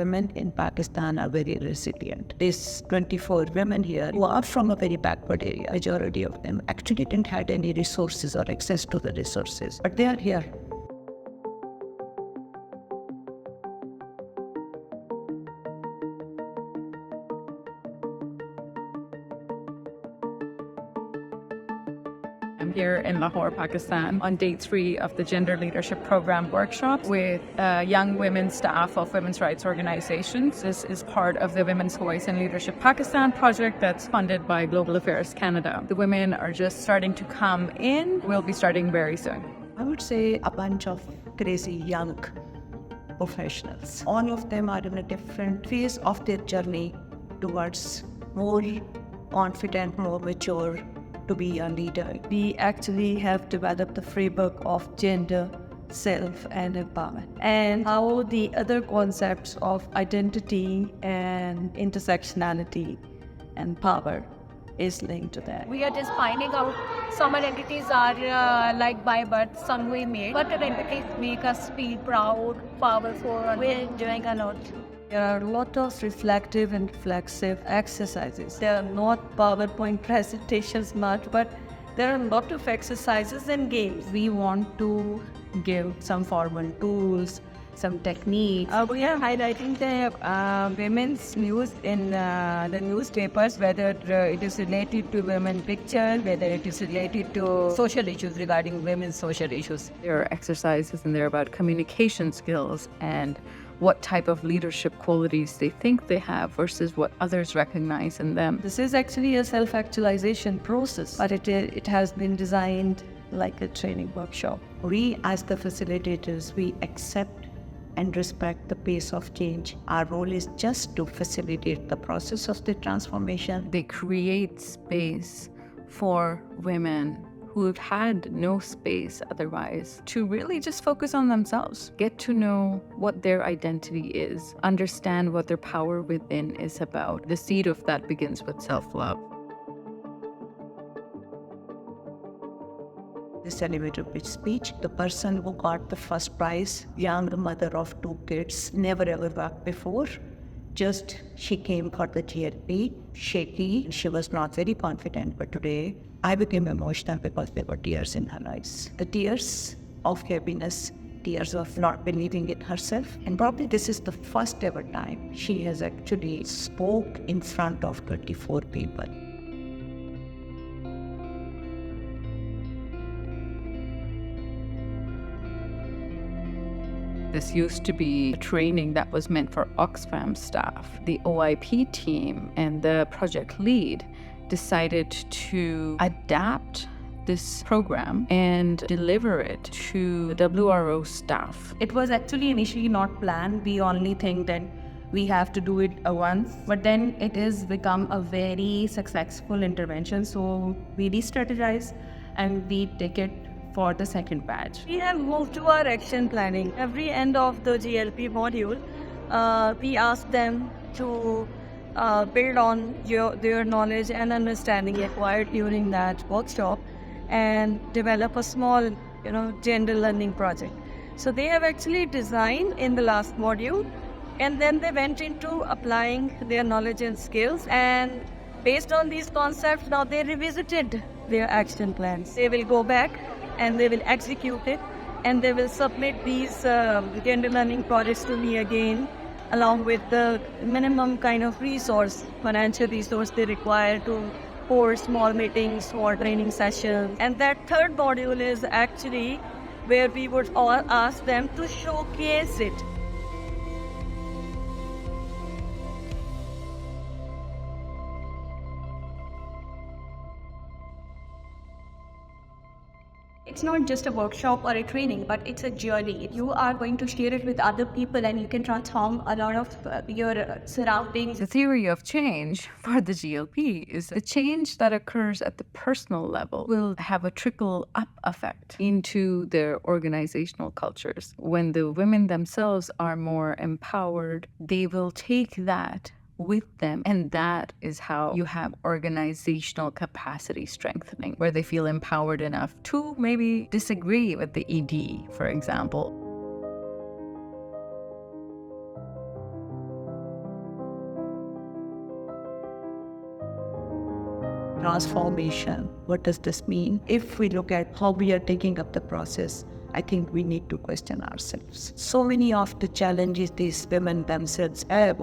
women in Pakistan are very resilient. These 24 women here who are from a very backward area, majority of them actually didn't have any resources or access to the resources, but they are here. I'm here in Lahore, Pakistan, on day 3 of the Gender Leadership Program workshop with young women staff of women's rights organizations. This is part of the Women's Voice in Leadership Pakistan project that's funded by Global Affairs Canada. The women are just starting to come in. We'll be starting very soon. I would say a bunch of crazy young professionals. All of them are in a different phase of their journey towards more confident, more mature, to be a leader. We actually have developed the framework of gender, self, and empowerment, and how the other concepts of identity and intersectionality and power is linked to that. We are just finding out some identities are like by birth, some we made, but identities make us feel proud, powerful. We're enjoying a lot. There are a lot of reflective and reflexive exercises. They are not PowerPoint presentations much, but there are a lot of exercises and games. We want to give some formal tools, some techniques. We are highlighting the women's news in the newspapers, whether it is related to women picture, whether it is related to social issues regarding women's social issues. There are exercises and they're about communication skills and what type of leadership qualities they think they have versus what others recognize in them. This is actually a self-actualization process, but it has been designed like a training workshop. We as the facilitators, we accept and respect the pace of change. Our role is just to facilitate the process of the transformation. They create space for women who've had no space otherwise to really just focus on themselves, get to know what their identity is, understand what their power within is about. The seed of that begins with self-love. This elevator pitch speech, the person who got the first prize, young mother of 2 kids, never ever worked before. Just she came for the GLP, shaky. She was not very confident, but today I became emotional because there were tears in her eyes. The tears of happiness, tears of not believing in herself. And probably this is the first ever time she has actually spoke in front of 24 people. This used to be a training that was meant for Oxfam staff. The OIP team and the project lead decided to adapt this program and deliver it to the WRO staff. It was actually initially not planned. We only think that we have to do it once, but then it has become a very successful intervention. So we re-strategize and we take it for the second batch. We have moved to our action planning. Every end of the GLP module, we ask them to build on their knowledge and understanding acquired during that workshop and develop a small, gender learning project. So they have actually designed in the last module, and then they went into applying their knowledge and skills, and based on these concepts, now they revisited their action plans. They will go back and they will execute it, and they will submit these gender learning projects to me again, along with the minimum kind of financial resource they require to hold small meetings or training sessions. And that third module is actually where we would all ask them to showcase it. It's not just a workshop or a training, but it's a journey. You are going to share it with other people and you can transform a lot of your surroundings. The theory of change for the GLP is the change that occurs at the personal level will have a trickle-up effect into their organizational cultures. When the women themselves are more empowered, they will take that with them, and that is how you have organizational capacity strengthening, where they feel empowered enough to maybe disagree with the ED, for example. transformation. What does this mean? If we look at how we are taking up the process, I think we need to question ourselves. So many of the challenges these women themselves have,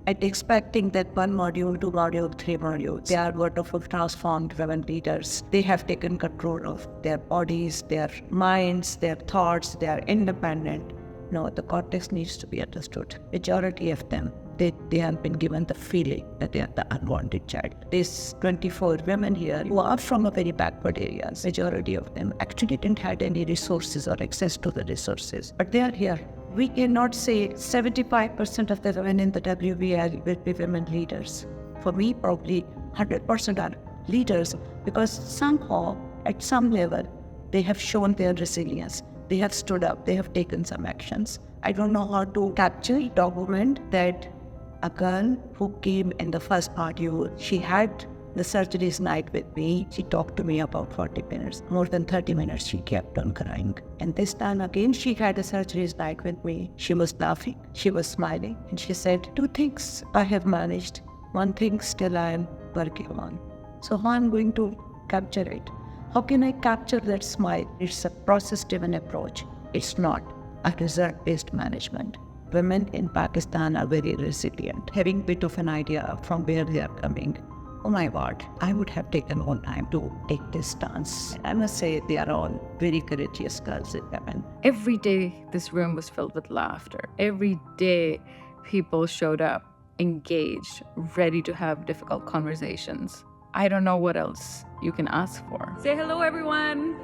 and expecting that one module, two module, three modules, they are wonderful transformed women leaders. They have taken control of their bodies, their minds, their thoughts, they are independent. No, the context needs to be understood. Majority of them, they have been given the feeling that they are the unwanted child. These 24 women here who are from a very backward areas, majority of them actually didn't have any resources or access to the resources, but they are here. We cannot say 75% of the women in the WVL will be women leaders. For me, probably 100% are leaders, because somehow, at some level, they have shown their resilience. They have stood up, they have taken some actions. I don't know how to capture, document that a girl who came in the first module, she had the surgeries night with me. She talked to me about 40 minutes. More than 30 minutes, she kept on crying. And this time again, she had the surgeries night with me. She was laughing, she was smiling, and she said, 2 things I have managed. 1 thing still I am working on. So how I'm going to capture it? How can I capture that smile? It's a process-driven approach. It's not a result-based management. Women in Pakistan are very resilient. Having a bit of an idea from where they are coming, oh my God, I would have taken more time to take this stance. I must say they are all very courageous girls and women. Every day, this room was filled with laughter. Every day, people showed up, engaged, ready to have difficult conversations. I don't know what else you can ask for. Say hello, everyone.